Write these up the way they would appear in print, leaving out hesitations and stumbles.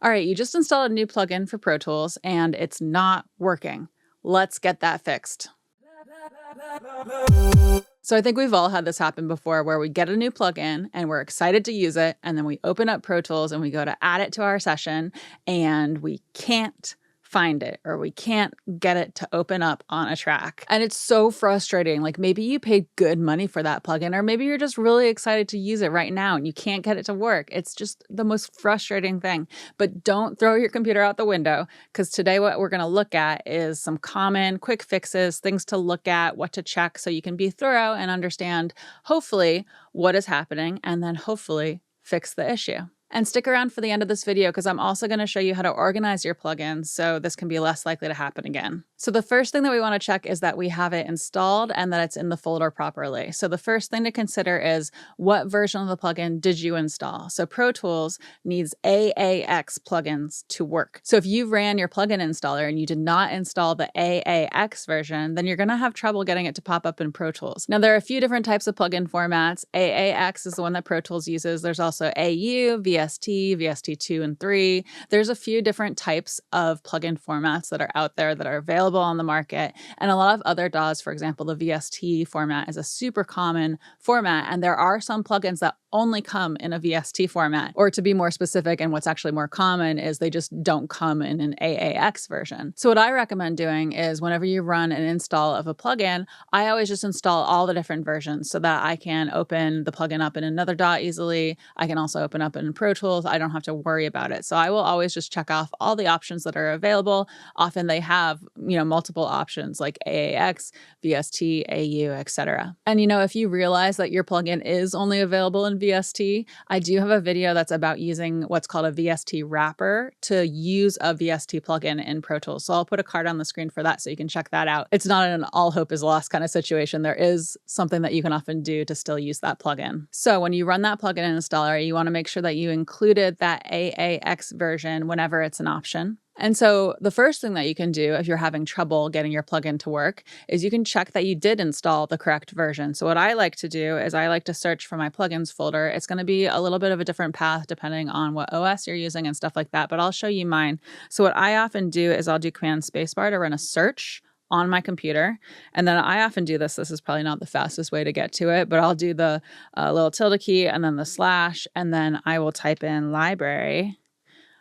All right, you just installed a new plugin for Pro Tools and it's not working. Let's get that fixed. So I think we've all had this happen before where we get a new plugin and we're excited to use it, and then we open up Pro Tools and we go to add it to our session and we can't find it, or we can't get it to open up on a track. And it's so frustrating. Like, maybe you paid good money for that plugin, or maybe you're just really excited to use it right now and you can't get it to work. It's just the most frustrating thing. But don't throw your computer out the window, because today what we're going to look at is some common quick fixes, things to look at, what to check, so you can be thorough and understand, hopefully, what is happening, and then hopefully fix the issue. And stick around for the end of this video, because I'm also going to show you how to organize your plugins so this can be less likely to happen again. So the first thing that we want to check is that we have it installed and that it's in the folder properly. So the first thing to consider is, what version of the plugin did you install? So Pro Tools needs AAX plugins to work. So if you ran your plugin installer and you did not install the AAX version, then you're going to have trouble getting it to pop up in Pro Tools. Now, there are a few different types of plugin formats. AAX is the one that Pro Tools uses. There's also AU, VST, VST2 and 3. There's a few different types of plugin formats that are out there that are available on the market. And a lot of other DAWs, for example, the VST format is a super common format. And there are some plugins that only come in a VST format. Or to be more specific, and what's actually more common, is they just don't come in an AAX version. So what I recommend doing is, whenever you run an install of a plugin, I always just install all the different versions so that I can open the plugin up in another DAW easily. I can also open up in Pro Tools. I don't have to worry about it. So I will always just check off all the options that are available. Often they have, multiple options like AAX, VST, AU, etc. And if you realize that your plugin is only available in VST, I do have a video that's about using what's called a VST wrapper to use a VST plugin in Pro Tools. So I'll put a card on the screen for that so you can check that out. It's not an all hope is lost kind of situation. There is something that you can often do to still use that plugin. So when you run that plugin installer, you want to make sure that you included that AAX version whenever it's an option. And so the first thing that you can do if you're having trouble getting your plugin to work is you can check that you did install the correct version. So what I like to do is I like to search for my plugins folder. It's going to be a little bit of a different path depending on what OS you're using and stuff like that, but I'll show you mine. So what I often do is I'll do Command Spacebar to run a search on my computer. And then I often do this. This is probably not the fastest way to get to it, but I'll do the little tilde key and then the slash, and then I will type in library.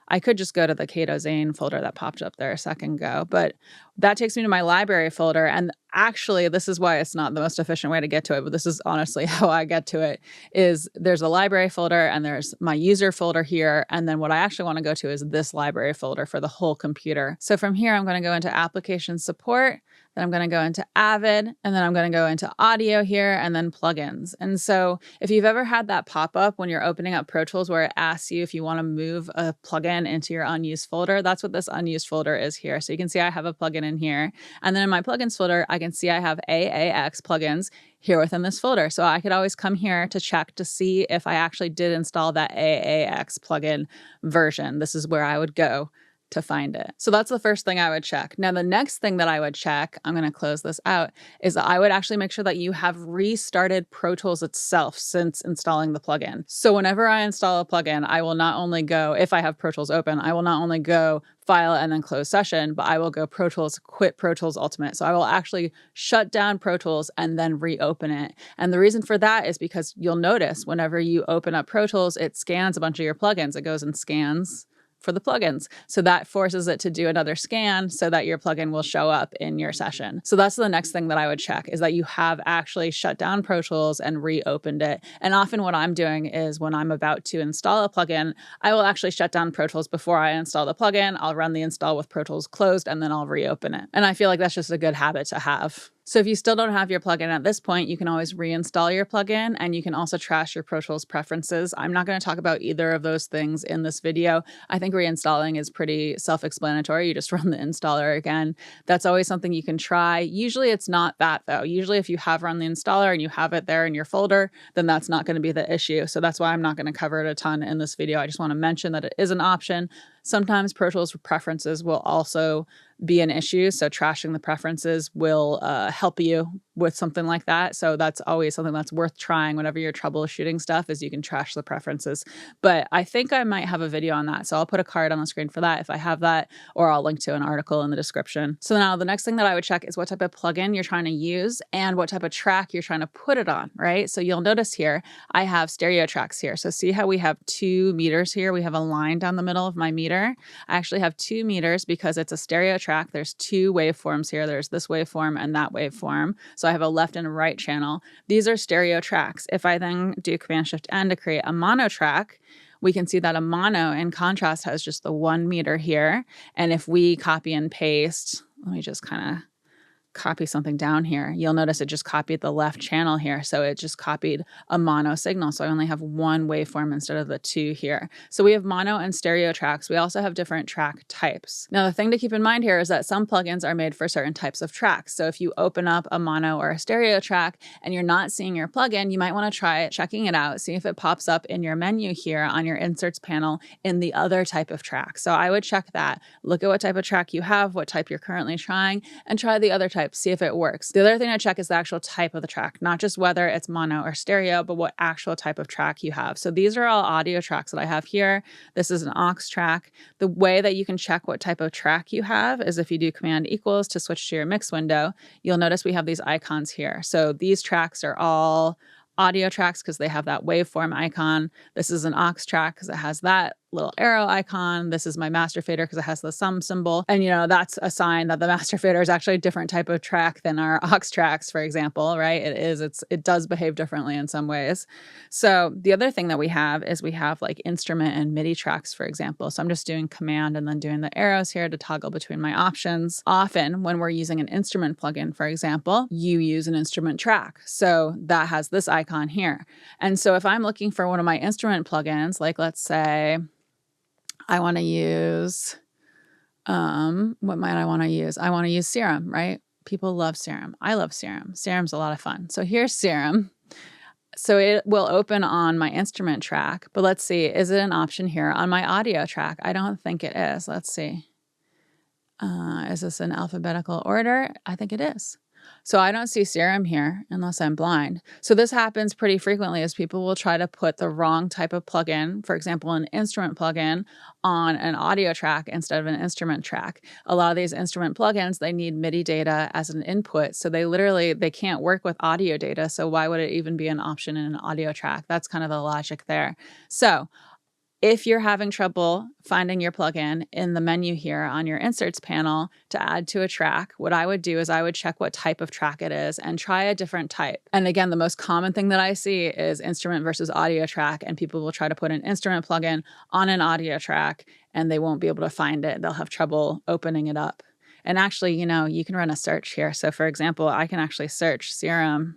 I could just go to the Cato Zane folder that popped up there a second ago, but that takes me to my library folder. And actually, this is why it's not the most efficient way to get to it, but this is honestly how I get to it, is there's a library folder and there's my user folder here. And then what I actually want to go to is this library folder for the whole computer. So from here, I'm going to go into application support. Then I'm going to go into Avid, and then I'm going to go into audio here, and then plugins. And so if you've ever had that pop up when you're opening up Pro Tools where it asks you if you want to move a plugin into your unused folder, that's what this unused folder is here. So you can see I have a plugin in here. And then in my plugins folder, I can see I have AAX plugins here within this folder. So I could always come here to check to see if I actually did install that AAX plugin version. This is where I would go to find it. So that's the first thing I would check. Now, the next thing that I would check, I'm going to close this out, is I would actually make sure that you have restarted Pro Tools itself since installing the plugin. So whenever I install a plugin, I will not only go, if I have Pro Tools open, I will not only go File and then Close Session, but I will go Pro Tools, quit Pro Tools Ultimate. So I will actually shut down Pro Tools and then reopen it. And the reason for that is because you'll notice whenever you open up Pro Tools, it scans a bunch of your plugins. It goes and scans for the plugins. So that forces it to do another scan so that your plugin will show up in your session. So that's the next thing that I would check, is that you have actually shut down Pro Tools and reopened it. And often what I'm doing is when I'm about to install a plugin, I will actually shut down Pro Tools before I install the plugin. I'll run the install with Pro Tools closed, and then I'll reopen it. And I feel like that's just a good habit to have. So if you still don't have your plugin at this point, you can always reinstall your plugin, and you can also trash your Pro Tools preferences. I'm not going to talk about either of those things in this video. I think reinstalling is pretty self-explanatory. You just run the installer again. That's always something you can try. Usually it's not that though. Usually if you have run the installer and you have it there in your folder, then that's not going to be the issue. So that's why I'm not going to cover it a ton in this video. I just want to mention that it is an option. Sometimes Pro Tools preferences will also be an issue. So trashing the preferences will help you with something like that. So that's always something that's worth trying whenever you're troubleshooting stuff, is you can trash the preferences. But I think I might have a video on that. So I'll put a card on the screen for that if I have that, or I'll link to an article in the description. So now the next thing that I would check is what type of plugin you're trying to use and what type of track you're trying to put it on, right? So you'll notice here, I have stereo tracks here. So see how we have 2 meters here? We have a line down the middle of my meter. I actually have 2 meters because it's a stereo track. There's 2 waveforms here. There's this waveform and that waveform. So I have a left and a right channel. These are stereo tracks. If I then do Command-Shift-N to create a mono track, we can see that a mono in contrast has just the 1 meter here. And if we copy and paste, let me just kind of copy something down here, you'll notice it just copied the left channel here. So it just copied a mono signal. So I only have 1 waveform instead of the 2 here. So we have mono and stereo tracks. We also have different track types. Now, the thing to keep in mind here is that some plugins are made for certain types of tracks. So if you open up a mono or a stereo track and you're not seeing your plugin, you might want to try checking it out, see if it pops up in your menu here on your inserts panel in the other type of track. So I would check that, look at what type of track you have, what type you're currently trying, and try the other type, see if it works. The other thing to check is the actual type of the track, not just whether it's mono or stereo, but what actual type of track you have. So these are all audio tracks that I have here. This is an aux track. The way that you can check what type of track you have is if you do Command equals to switch to your mix window, you'll notice we have these icons here. So these tracks are all audio tracks because they have that waveform icon. This is an aux track because it has that little arrow icon. This is my master fader because it has the sum symbol. And that's a sign that the master fader is actually a different type of track than our aux tracks, for example, right? It does behave differently in some ways. So the other thing that we have is we have like instrument and MIDI tracks, for example. So I'm just doing Command and then doing the arrows here to toggle between my options. Often when we're using an instrument plugin, for example, you use an instrument track. So that has this icon here. And so if I'm looking for one of my instrument plugins, like let's say I want to use, what might I want to use? I want to use Serum, right? People love Serum. I love Serum. Serum's a lot of fun. So here's Serum. So it will open on my instrument track, but let's see, is it an option here on my audio track? I don't think it is. Let's see. Is this in alphabetical order? I think it is. So I don't see Serum here unless I'm blind. So this happens pretty frequently as people will try to put the wrong type of plugin, for example, an instrument plugin on an audio track instead of an instrument track. A lot of these instrument plugins, they need MIDI data as an input. So they can't work with audio data. So why would it even be an option in an audio track? That's kind of the logic there. So if you're having trouble finding your plugin in the menu here on your inserts panel to add to a track, what I would do is I would check what type of track it is and try a different type. And again, the most common thing that I see is instrument versus audio track, and people will try to put an instrument plugin on an audio track and they won't be able to find it. They'll have trouble opening it up. And actually, you can run a search here. So for example, I can actually search Serum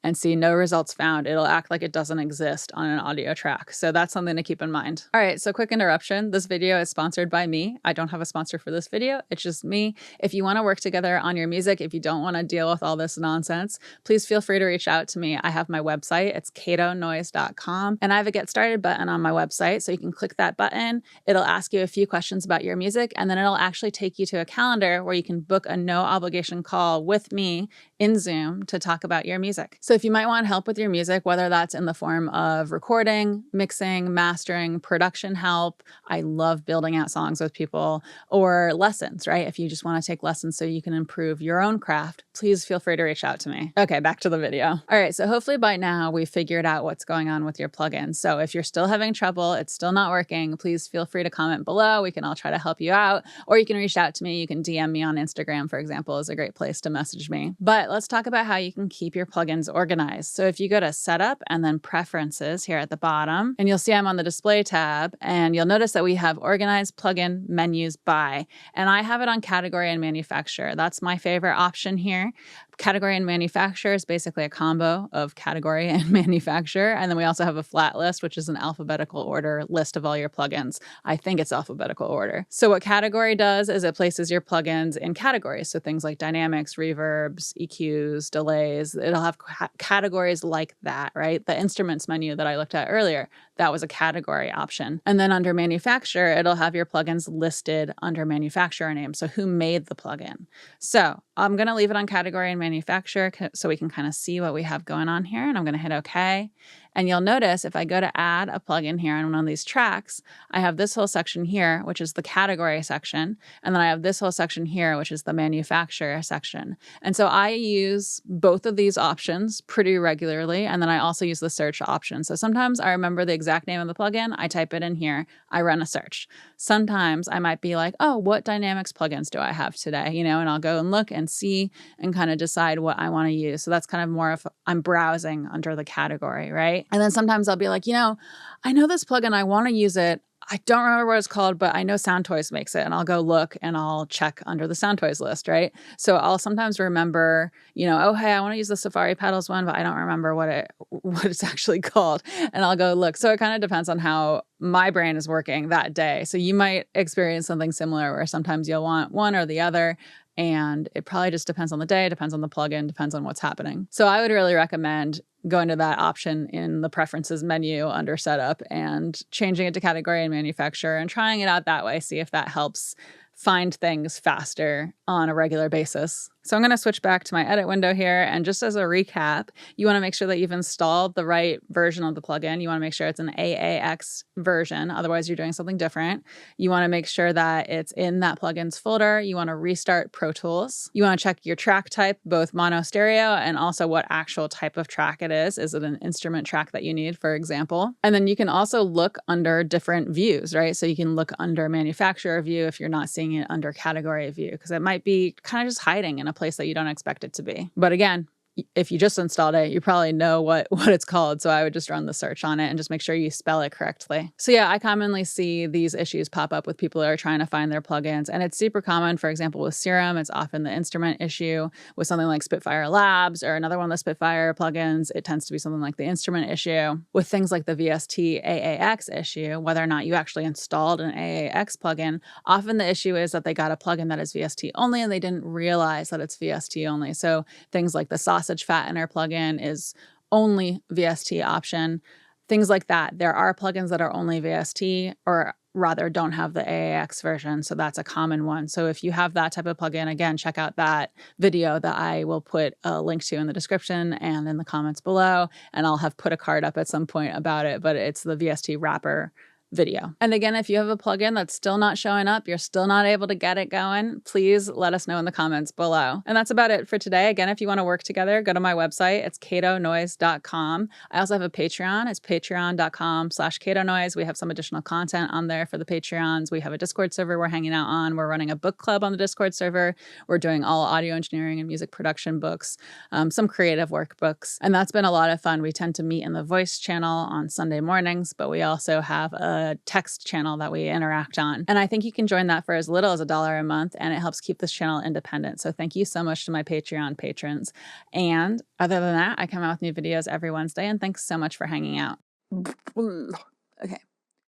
and see no results found. It'll act like it doesn't exist on an audio track. So that's something to keep in mind. All right, so quick interruption. This video is sponsored by me. I don't have a sponsor for this video. It's just me. If you want to work together on your music, if you don't want to deal with all this nonsense, please feel free to reach out to me. I have my website. It's CatoNoise.com. And I have a Get Started button on my website. So you can click that button. It'll ask you a few questions about your music, and then it'll actually take you to a calendar where you can book a no obligation call with me in Zoom to talk about your music. So if you might want help with your music, whether that's in the form of recording, mixing, mastering, production help, I love building out songs with people, or lessons, right? If you just want to take lessons so you can improve your own craft, please feel free to reach out to me. Okay, back to the video. All right, so hopefully by now we've figured out what's going on with your plugin. So if you're still having trouble, it's still not working, please feel free to comment below. We can all try to help you out, or you can reach out to me. You can DM me on Instagram, for example, is a great place to message me. But let's talk about how you can keep your plugins organized. So if you go to Setup and then Preferences here at the bottom, and you'll see I'm on the Display tab, and you'll notice that we have Organize Plugin Menus By, and I have it on Category and Manufacturer. That's my favorite option here. Category and Manufacturer is basically a combo of category and manufacturer. And then we also have a flat list, which is an alphabetical order list of all your plugins. I think it's alphabetical order. So what category does is it places your plugins in categories. So things like dynamics, reverbs, EQs, delays, it'll have categories like that, right? The instruments menu that I looked at earlier, that was a category option. And then under manufacturer, it'll have your plugins listed under manufacturer name. So who made the plugin? So I'm going to leave it on category and manufacturer so we can kind of see what we have going on here. And I'm going to hit OK. And you'll notice if I go to add a plugin here on one of these tracks, I have this whole section here, which is the category section. And then I have this whole section here, which is the manufacturer section. And so I use both of these options pretty regularly. And then I also use the search option. So sometimes I remember the exact name of the plugin. I type it in here. I run a search. Sometimes I might be like, oh, what dynamics plugins do I have today? You know, and I'll go and look and see and kind of decide what I want to use. So that's kind of more of I'm browsing under the category, right? And then sometimes I'll be like, you know, I know this plugin, I want to use it. I don't remember what it's called, but I know SoundToys makes it, and I'll go look and I'll check under the SoundToys list, right? So I'll sometimes remember, you know, oh, hey, I want to use the Safari Pedals one, but I don't remember what it's actually called, and I'll go look. So it kind of depends on how my brain is working that day. So you might experience something similar where sometimes you'll want one or the other. And it probably just depends on the day, depends on the plugin, depends on what's happening. So I would really recommend going to that option in the preferences menu under setup and changing it to category and manufacturer and trying it out that way. See if that helps find things faster on a regular basis. So I'm going to switch back to my edit window here. And just as a recap, you want to make sure that you've installed the right version of the plugin. You want to make sure it's an AAX version. Otherwise, you're doing something different. You want to make sure that it's in that plugins folder. You want to restart Pro Tools. You want to check your track type, both mono stereo and also what actual type of track it is. Is it an instrument track that you need, for example? And then you can also look under different views, right? So you can look under manufacturer view if you're not seeing it under category view, because it might be kind of just hiding in a place that you don't expect it to be. But again, if you just installed it, you probably know what it's called. So I would just run the search on it and just make sure you spell it correctly. So yeah, I commonly see these issues pop up with people that are trying to find their plugins. And it's super common. For example, with Serum, it's often the instrument issue. With something like Spitfire Labs or another one of the Spitfire plugins, it tends to be something like the instrument issue. With things like the VST AAX issue, whether or not you actually installed an AAX plugin, often the issue is that they got a plugin that is VST only and they didn't realize that it's VST only. So things like the sausage fattener plugin is only VST option. Things like that. There are plugins that are only VST or rather don't have the AAX version. So that's a common one. So if you have that type of plugin, again, check out that video that I will put a link to in the description and in the comments below. And I'll have put a card up at some point about it, but it's the VST wrapper video. And again, if you have a plugin that's still not showing up, you're still not able to get it going, please let us know in the comments below. And that's about it for today. Again, if you want to work together, go to my website. It's CatoNoise.com. I also have a Patreon. It's patreon.com/CatoNoise. We have some additional content on there for the Patreons. We have a Discord server we're hanging out on. We're running a book club on the Discord server. We're doing all audio engineering and music production books, some creative workbooks. And that's been a lot of fun. We tend to meet in the voice channel on Sunday mornings, but we also have a text channel that we interact on. And I think you can join that for as little as $1 a month, and it helps keep this channel independent. So thank you so much to my Patreon patrons. And other than that, I come out with new videos every Wednesday, and thanks so much for hanging out. Okay.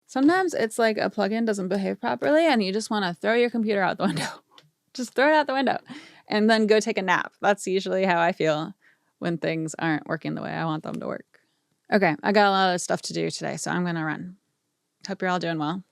Sometimes it's like a plugin doesn't behave properly and you just want to throw your computer out the window. Just throw it out the window and then go take a nap. That's usually how I feel when things aren't working the way I want them to work. Okay, I got a lot of stuff to do today, so I'm going to run. Hope you're all doing well.